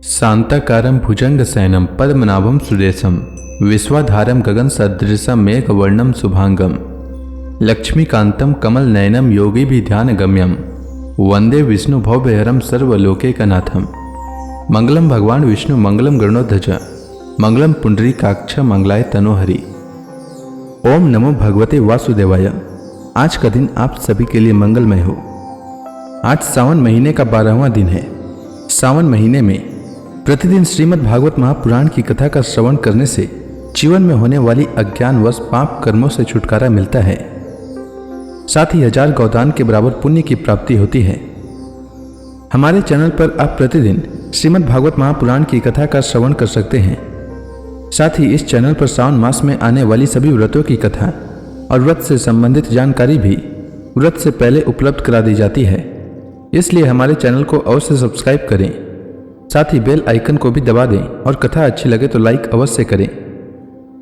शांताकारं भुजंगशयनं पद्मनाभं सुरेशं विश्वाधारं गगनसदृशं मेघवर्णं शुभांगं लक्ष्मीकान्तं कमलनयनं योगिभिध्यानगम्यं वंदे विष्णुभवभयहरं सर्वलोकैकनाथं। मंगलम भगवान विष्णु मंगलम गरुड़ध्वज मंगलम पुंडरीकाक्ष मंगलाय तनोहरि। ओम नमो भगवते वासुदेवाय। आज का दिन आप सभी के लिए मंगलमय हो। आज सावन महीने का 12वां दिन है। सावन महीने में प्रतिदिन श्रीमद् भागवत महापुराण की कथा का श्रवण करने से जीवन में होने वाली अज्ञानवश पाप कर्मों से छुटकारा मिलता है, साथ ही 1000 गौदान के बराबर पुण्य की प्राप्ति होती है। हमारे चैनल पर आप प्रतिदिन श्रीमद् भागवत महापुराण की कथा का श्रवण कर सकते हैं। साथ ही इस चैनल पर सावन मास में आने वाली सभी व्रतों की कथा और व्रत से संबंधित जानकारी भी व्रत से पहले उपलब्ध करा दी जाती है। इसलिए हमारे चैनल को अवश्य सब्सक्राइब करें, साथ ही बेल आइकन को भी दबा दें और कथा अच्छी लगे तो लाइक अवश्य करें।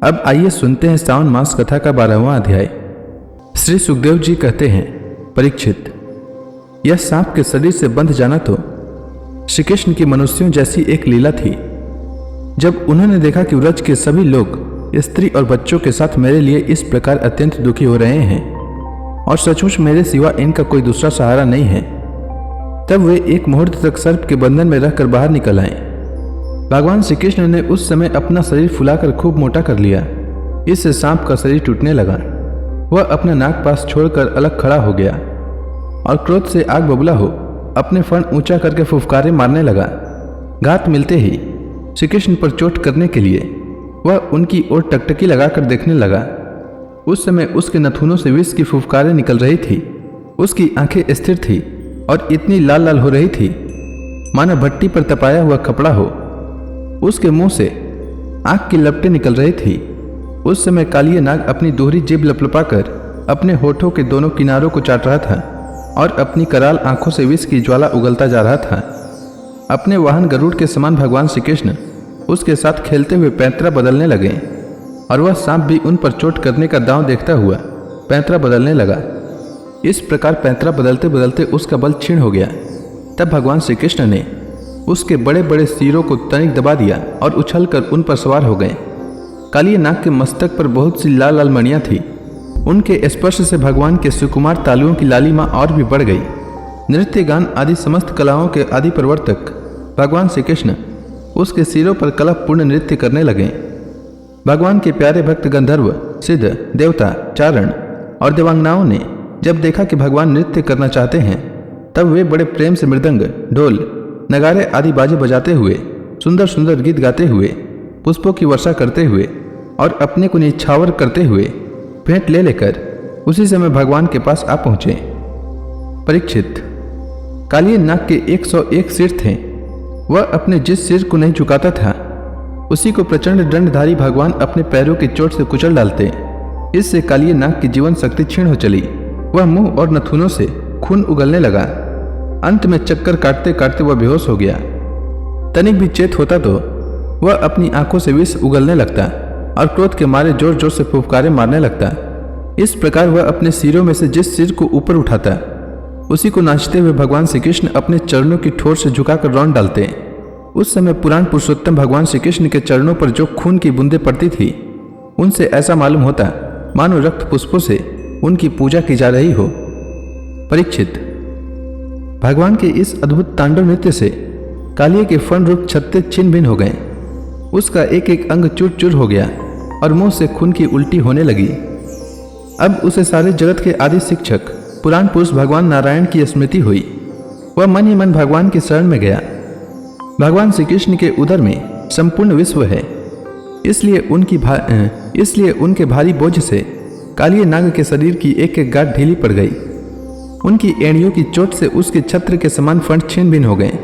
अब आइए सुनते हैं सावन मास कथा का 12वां अध्याय। श्री सुखदेव जी कहते हैं, परीक्षित, यह सांप के शरीर से बंध जाना तो श्री कृष्ण की मनुष्यों जैसी एक लीला थी। जब उन्होंने देखा कि व्रज के सभी लोग स्त्री और बच्चों के साथ मेरे लिए इस प्रकार अत्यंत दुखी हो रहे हैं और सचमुच मेरे सिवा इनका कोई दूसरा सहारा नहीं है, तब वे एक मुहूर्त तक सर्प के बंधन में रहकर बाहर निकल आए। भगवान श्री कृष्ण ने उस समय अपना शरीर फुलाकर खूब मोटा कर लिया। इससे सांप का शरीर टूटने लगा। वह अपना नाक पास छोड़कर अलग खड़ा हो गया और क्रोध से आग बबूला हो अपने फण ऊंचा करके फुफकारे मारने लगा। घात मिलते ही श्री कृष्ण पर चोट करने के लिए वह उनकी ओर टकटकी लगाकर देखने लगा। उस समय उसके नथुनों से विष की फुफकारें निकल रही थी। उसकी आंखें स्थिर थी और इतनी लाल लाल हो रही थी मानो भट्टी पर तपाया हुआ कपड़ा हो। उसके मुंह से आग की लपटें निकल रही थी। उस समय कालिया नाग अपनी दोहरी जीभ लपलपाकर अपने होठों के दोनों किनारों को चाट रहा था और अपनी कराल आंखों से विष की ज्वाला उगलता जा रहा था। अपने वाहन गरुड़ के समान भगवान श्री कृष्ण उसके साथ खेलते हुए पैंतरा बदलने लगे और वह सांप भी उन पर चोट करने का दांव देखता हुआ पैंतरा बदलने लगा। इस प्रकार पैंतरा बदलते बदलते उसका बल क्षीण हो गया। तब भगवान श्री कृष्ण ने उसके बड़े बड़े सिरों को तनिक दबा दिया और उछलकर उन पर सवार हो गए। कालिया नाग के मस्तक पर बहुत सी लाल लाल मणियां थी। उनके स्पर्श से भगवान के सुकुमार तालुओं की लालिमा और भी बढ़ गई। नृत्य गान आदि समस्त कलाओं के आदि प्रवर्तक भगवान श्री कृष्ण उसके सिरों पर कलापूर्ण नृत्य करने लगे। भगवान के प्यारे भक्त गंधर्व, सिद्ध, देवता, चारण और देवांगनाओं ने जब देखा कि भगवान नृत्य करना चाहते हैं, तब वे बड़े प्रेम से मृदंग, ढोल, नगारे आदि बाजे बजाते हुए, सुंदर सुंदर गीत गाते हुए, पुष्पों की वर्षा करते हुए और अपने को निछावर करते हुए भेंट ले लेकर उसी समय भगवान के पास आ पहुंचे। परीक्षित, कालिया नाग के 101 सिर थे। वह अपने जिस सिर को नहीं झुकाता था उसी को प्रचंड दंडधारी भगवान अपने पैरों की चोट से कुचल डालते। इससे कालिया नाग की जीवन शक्ति क्षीण हो चली। वह मुंह और नथुनों से खून उगलने लगा। अंत में चक्कर काटते काटते वह बेहोश हो गया। तनिक भी चेत होता तो वह अपनी आंखों से विष उगलने लगता और क्रोध के मारे जोर जोर से फुफकारे मारने लगता। इस प्रकार वह अपने सिरों में से जिस सिर को ऊपर उठाता उसी को नाचते हुए भगवान श्री कृष्ण अपने चरणों की ठोर से झुकाकर रौंद डालते। उस समय पुराण पुरुषोत्तम भगवान श्री कृष्ण के चरणों पर जो खून की बूंदें पड़ती थी उनसे ऐसा मालूम होता मानो रक्त पुष्पों से उनकी पूजा की जा रही हो। परीक्षित, भगवान के इस अद्भुत तांडव नृत्य से कालिया के फण रूप छत्ते छिन्न भिन्न हो गए। उसका एक एक अंग चूर चूर हो गया और मुंह से खून की उल्टी होने लगी। अब उसे सारे जगत के आदि शिक्षक पुराण पुरुष भगवान नारायण की स्मृति हुई। वह मन ही मन भगवान की शरण में गया। भगवान श्री कृष्ण के उदर में संपूर्ण विश्व है, इसलिए उनके भारी बोझ से कालिया नाग के शरीर की एक एक गांठ ढीली पड़ गई। उनकी एड़ियों की चोट से उसके छत्र के समान फण छिन्न भिन्न हो गए।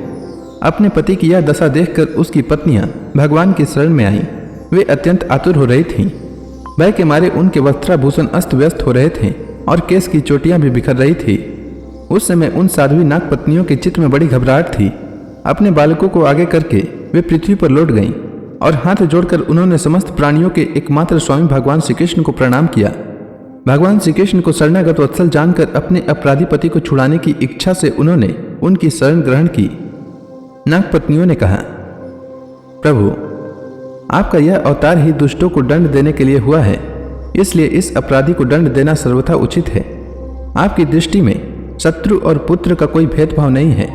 अपने पति की यह दशा देखकर उसकी पत्नियां भगवान की शरण में आईं। वे अत्यंत आतुर हो रही थीं। भय के मारे उनके वस्त्राभूषण अस्त व्यस्त हो रहे थे और केस की चोटियां भी बिखर रही थी। उस समय उन साध्वी नाग पत्नियों के चित्त में बड़ी घबराहट थी। अपने बालकों को आगे करके वे पृथ्वी पर लौट गईं और हाथ जोड़कर उन्होंने समस्त प्राणियों के एकमात्र स्वामी भगवान श्री कृष्ण को प्रणाम किया। भगवान श्री कृष्ण को शरणागत वत्सल जानकर अपने अपराधी पति को छुड़ाने की इच्छा से उन्होंने उनकी शरण ग्रहण की। नाग पत्नियों ने कहा, प्रभु, आपका यह अवतार ही दुष्टों को दंड देने के लिए हुआ है, इसलिए इस अपराधी को दंड देना सर्वथा उचित है। आपकी दृष्टि में शत्रु और पुत्र का कोई भेदभाव नहीं है,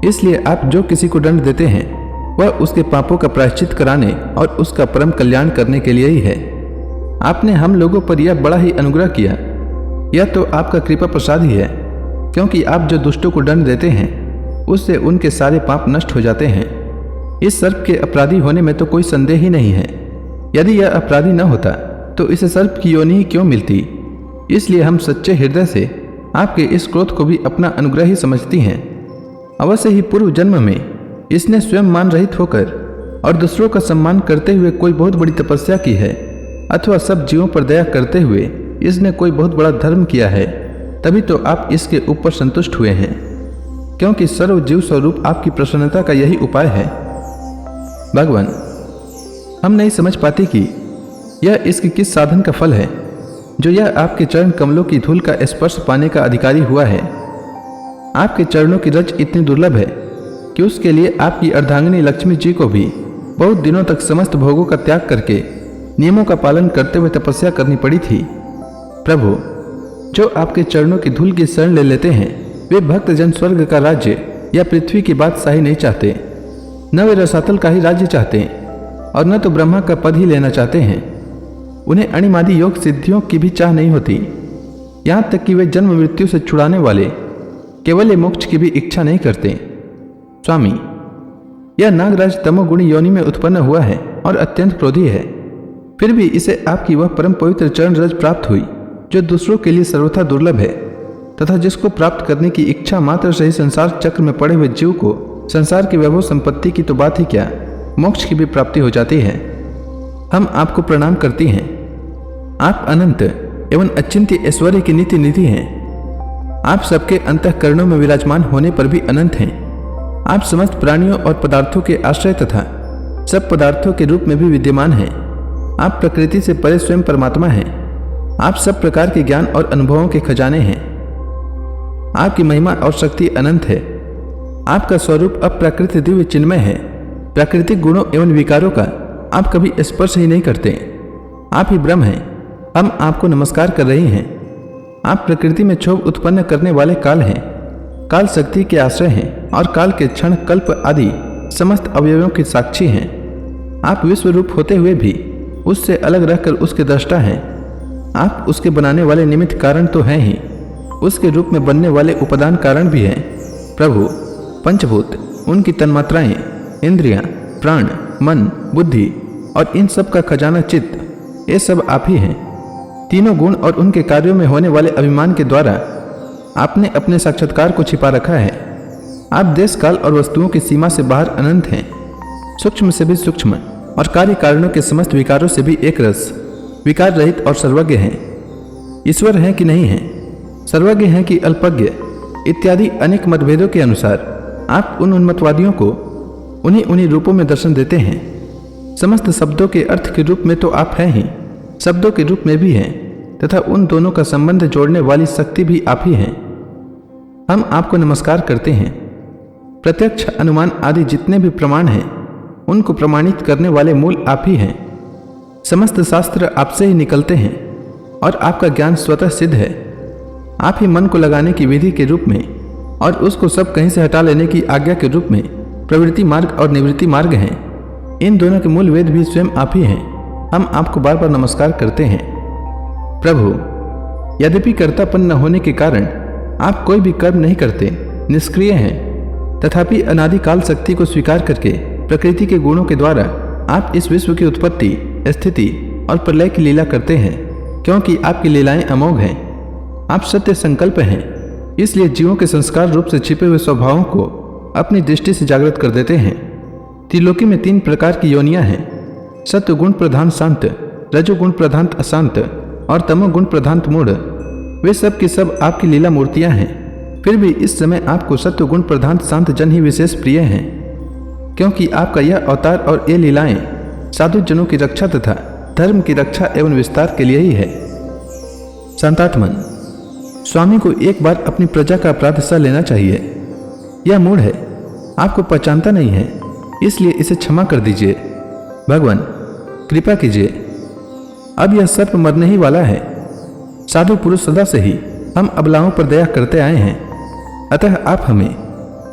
इसलिए आप जो किसी को दंड देते हैं वह उसके पापों का प्रायश्चित कराने और उसका परम कल्याण करने के लिए ही है। आपने हम लोगों पर यह बड़ा ही अनुग्रह किया। यह तो आपका कृपा प्रसाद ही है, क्योंकि आप जो दुष्टों को दंड देते हैं उससे उनके सारे पाप नष्ट हो जाते हैं। इस सर्प के अपराधी होने में तो कोई संदेह ही नहीं है। यदि यह अपराधी न होता तो इसे सर्प की योनि ही क्यों मिलती। इसलिए हम सच्चे हृदय से आपके इस क्रोध को भी अपना अनुग्रह ही समझती हैं। अवश्य ही पूर्व जन्म में इसने स्वयं मान रहित होकर और दूसरों का सम्मान करते हुए कोई बहुत बड़ी तपस्या की है, अथवा सब जीवों पर दया करते हुए इसने कोई बहुत बड़ा धर्म किया है, तभी तो आप इसके ऊपर संतुष्ट हुए हैं, क्योंकि सर्व जीव स्वरूप आपकी प्रसन्नता का यही उपाय है। भगवान, हम नहीं समझ पाते कि यह इसके किस साधन का फल है जो यह आपके चरण कमलों की धूल का स्पर्श पाने का अधिकारी हुआ है। आपके चरणों की रज इतनी दुर्लभ है कि उसके लिए आपकी अर्धांगिनी लक्ष्मी जी को भी बहुत दिनों तक समस्त भोगों का त्याग करके नियमों का पालन करते हुए तपस्या करनी पड़ी थी। प्रभु, जो आपके चरणों की धूल की शरण ले लेते हैं वे भक्तजन स्वर्ग का राज्य या पृथ्वी की बादशाही नहीं चाहते, न वे रसातल का ही राज्य चाहते और न तो ब्रह्मा का पद ही लेना चाहते हैं। उन्हें अणिमादि योग सिद्धियों की भी चाह नहीं होती, यहाँ तक कि वे जन्म मृत्यु से छुड़ाने वाले केवल मोक्ष की भी इच्छा नहीं करते। स्वामी, यह नागराज तमोगुणी योनि में उत्पन्न हुआ है और अत्यंत क्रोधी है, फिर भी इसे आपकी वह परम पवित्र चरण रज प्राप्त हुई जो दूसरों के लिए सर्वथा दुर्लभ है, तथा जिसको प्राप्त करने की इच्छा मात्र से ही संसार चक्र में पड़े हुए जीव को संसार की वैभव संपत्ति की तो बात ही क्या, मोक्ष की भी प्राप्ति हो जाती है। हम आपको प्रणाम करती हैं। आप अनंत एवं अचिंत्य ऐश्वर्य की नित्य निधि हैं। आप सबके अंतःकरणों में विराजमान होने पर भी अनंत हैं। आप समस्त प्राणियों और पदार्थों के आश्रय तथा सब पदार्थों के रूप में भी विद्यमान हैं। आप प्रकृति से परे स्वयं परमात्मा हैं। आप सब प्रकार के ज्ञान और अनुभवों के खजाने हैं। आपकी महिमा और शक्ति अनंत है। आपका स्वरूप अप्राकृत दिव्य चिन्मय है। प्राकृतिक गुणों एवं विकारों का आप कभी स्पर्श ही नहीं करते। आप ही ब्रह्म हैं। हम आपको नमस्कार कर रही हैं। आप प्रकृति में क्षोभ उत्पन्न करने वाले काल हैं, काल शक्ति के आश्रय हैं और काल के क्षण कल्प आदि समस्त अवयवों के साक्षी हैं। आप विश्व रूप होते हुए भी उससे अलग रहकर उसके दृष्टा हैं। आप उसके बनाने वाले निमित्त कारण तो हैं ही, उसके रूप में बनने वाले उपादान कारण भी हैं। प्रभु, पंचभूत, उनकी तन्मात्राएं, इंद्रियां, प्राण, मन, बुद्धि और इन सब का खजाना चित्त, ये सब आप ही हैं। तीनों गुण और उनके कार्यों में होने वाले अभिमान के द्वारा आपने अपने साक्षात्कार को छिपा रखा है। आप देश काल और वस्तुओं की सीमा से बाहर अनंत हैं, सूक्ष्म से भी सूक्ष्म और कार्य कारणों के समस्त विकारों से भी एक रस, विकार रहित और सर्वज्ञ हैं। ईश्वर हैं कि नहीं हैं, सर्वज्ञ हैं कि अल्पज्ञ, इत्यादि अनेक मतभेदों के अनुसार आप उन उन्मतवादियों को उन्हीं रूपों में दर्शन देते हैं। समस्त शब्दों के अर्थ के रूप में तो आप हैं ही, शब्दों के रूप में भी हैं, तथा उन दोनों का संबंध जोड़ने वाली शक्ति भी आप ही हैं। हम आपको नमस्कार करते हैं। प्रत्यक्ष, अनुमान आदि जितने भी प्रमाण हैं उनको प्रमाणित करने वाले मूल आप ही हैं। समस्त शास्त्र आपसे ही निकलते हैं और आपका ज्ञान स्वतः सिद्ध है। आप ही मन को लगाने की विधि के रूप में और उसको सब कहीं से हटा लेने की आज्ञा के रूप में प्रवृत्ति मार्ग और निवृत्ति मार्ग हैं। इन दोनों के मूल वेद भी स्वयं आप ही हैं। हम आपको बार बार नमस्कार करते हैं। प्रभु, यद्यपि कर्तापन न होने के कारण आप कोई भी कर्म नहीं करते, निष्क्रिय हैं, तथापि अनादि काल शक्ति को स्वीकार करके प्रकृति के गुणों के द्वारा आप इस विश्व की उत्पत्ति, स्थिति और प्रलय की लीला करते हैं, क्योंकि आपकी लीलाएं अमोघ हैं। आप सत्य संकल्प हैं, इसलिए जीवों के संस्कार रूप से छिपे हुए स्वभावों को अपनी दृष्टि से जागृत कर देते हैं। त्रिलोकी में 3 प्रकार की योनियां हैं, सत्वगुण प्रधान शांत, रजोगुण प्रधान अशांत और तमोगुण प्रधान मूढ़। वे सब की सब आपकी लीला मूर्तियां हैं। फिर भी इस समय आपको सत्वगुण प्रधान शांत जन ही विशेष प्रिय हैं, क्योंकि आपका यह अवतार और ये लीलाएं साधु जनों की रक्षा तथा धर्म की रक्षा एवं विस्तार के लिए ही है। शांतात्मन, स्वामी को एक बार अपनी प्रजा का अपराध सह लेना चाहिए। यह मूढ़ है, आपको पहचानता नहीं है। इसलिए इसे क्षमा कर दीजिए। भगवान कृपा कीजिए, अब यह सर्प मरने ही वाला है। साधु पुरुष सदा से ही हम अबलाओं पर दया करते आए हैं, अतः आप हमें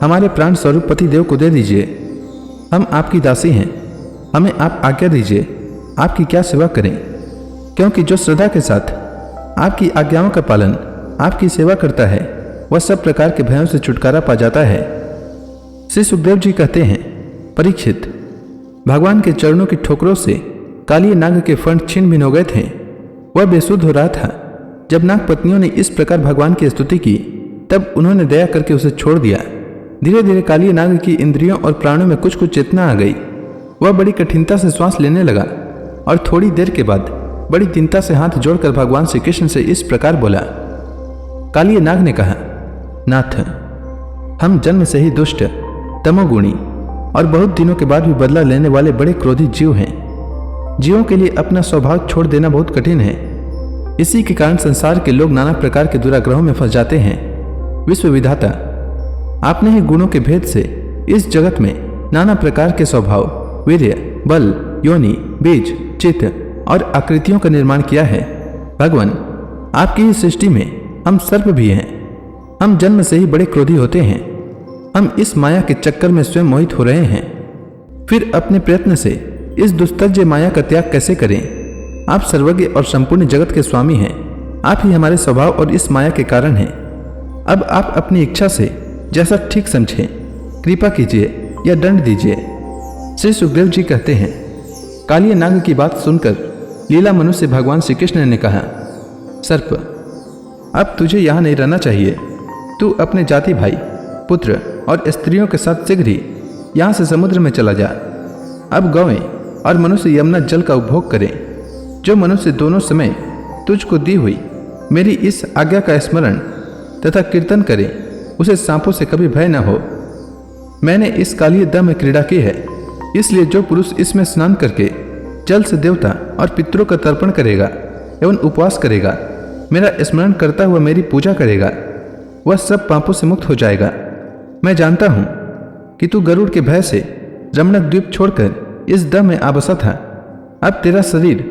हमारे प्राण स्वरूप पति देव को दे दीजिए। हम आपकी दासी हैं, हमें आप आज्ञा दीजिए आपकी क्या सेवा करें, क्योंकि जो श्रद्धा के साथ आपकी आज्ञाओं का पालन आपकी सेवा करता है वह सब प्रकार के भयों से छुटकारा पा जाता है। श्री सुखदेव जी कहते हैं, परीक्षित, भगवान के चरणों की ठोकरों से काली नाग के फण छिन्न भिन्न हो गए थे। वह बेसुध हो रहा था। जब नाग पत्नियों ने इस प्रकार भगवान की स्तुति की तब उन्होंने दया करके उसे छोड़ दिया। धीरे धीरे काली नाग की इंद्रियों और प्राणों में कुछ कुछ चेतना आ गई। वह बड़ी कठिनता से श्वास लेने लगा और थोड़ी देर के बाद बड़ी चिंता से हाथ जोड़कर भगवान श्री कृष्ण से इस प्रकार बोला। काली नाग ने कहा, नाथ, हम जन्म से ही दुष्ट, तमोगुणी और बहुत दिनों के बाद भी बदला लेने वाले बड़े क्रोधी जीव हैं। जीवों के लिए अपना स्वभाव छोड़ देना बहुत कठिन है। इसी के कारण संसार के लोग नाना प्रकार के दुराग्रहों में फंस जाते हैं। विश्व विधाता, आपने ही गुणों के भेद से इस जगत में नाना प्रकार के स्वभाव, वीर्य, बल, योनि, बीज, चित्त और आकृतियों का निर्माण किया है। भगवान, आपकी ही सृष्टि में हम सर्प भी हैं। हम जन्म से ही बड़े क्रोधी होते हैं। हम इस माया के चक्कर में स्वयं मोहित हो रहे हैं, फिर अपने प्रयत्न से इस दुस्तर्ज माया का त्याग कैसे करें। आप सर्वज्ञ और संपूर्ण जगत के स्वामी हैं। आप ही हमारे स्वभाव और इस माया के कारण हैं। अब आप अपनी इच्छा से जैसा ठीक समझें, कृपा कीजिए या दंड दीजिए। श्री सुखदेव जी कहते हैं, काली नाग की बात सुनकर लीला मनु से भगवान श्री कृष्ण ने कहा, सर्प, अब तुझे यहाँ नहीं रहना चाहिए। तू अपने जाति भाई, पुत्र और स्त्रियों के साथ शीघ्र ही यहाँ से समुद्र में चला जा। अब गौएं और मनुष्य यमुना जल का उपभोग करें। जो मनुष्य दोनों समय तुझको दी हुई मेरी इस आज्ञा का स्मरण तथा कीर्तन करे, उसे सांपों से कभी भय न हो। मैंने इस काली दम में क्रीड़ा की है, इसलिए जो पुरुष इसमें स्नान करके जल से देवता और पितरों का तर्पण करेगा एवं उपवास करेगा, मेरा स्मरण करता हुआ मेरी पूजा करेगा, वह सब पापों से मुक्त हो जाएगा। मैं जानता हूँ कि तू गरुड़ के भय से रमणक द्वीप छोड़कर इस दम में आ बसा था। अब तेरा शरीर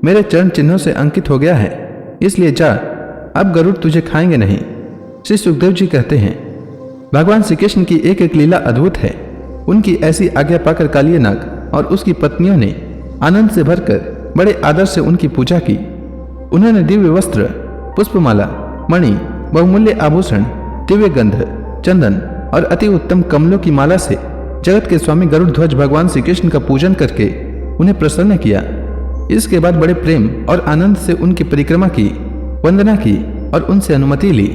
मेरे चरण चिन्हों से अंकित हो गया है, इसलिए जा, अब गरुड़ तुझे खाएंगे नहीं। श्री सुखदेव जी कहते हैं, भगवान श्री कृष्ण की एक एक लीला अद्भुत है। उनकी ऐसी आज्ञा पाकर काली नाग और उसकी पत्नियों ने आनंद से भरकर बड़े आदर से उनकी पूजा की। उन्होंने दिव्य वस्त्र, पुष्पमाला, मणि, बहुमूल्य आभूषण, दिव्य गंध, चंदन और अति उत्तम कमलों की माला से जगत के स्वामी गरुड़ ध्वज भगवान श्री कृष्ण का पूजन करके उन्हें प्रसन्न किया। इसके बाद बड़े प्रेम और आनंद से उनकी परिक्रमा की, वंदना की और उनसे अनुमति ली।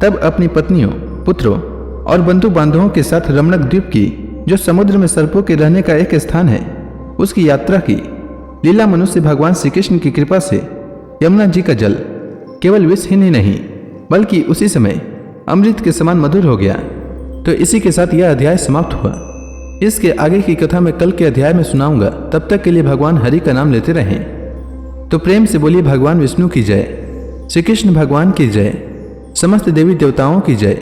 तब अपनी पत्नियों, पुत्रों और बंधु बांधवों के साथ रमणक द्वीप की, जो समुद्र में सर्पों के रहने का एक स्थान है, उसकी यात्रा की। लीला मनु से भगवान श्री कृष्ण की कृपा से यमुना जी का जल केवल विषहीन ही नहीं बल्कि उसी समय अमृत के समान मधुर हो गया। तो इसी के साथ यह अध्याय समाप्त हुआ। इसके आगे की कथा मैं कल के अध्याय में सुनाऊंगा। तब तक के लिए भगवान हरि का नाम लेते रहें। तो प्रेम से बोलिए भगवान विष्णु की जय, श्री कृष्ण भगवान की जय, समस्त देवी देवताओं की जय।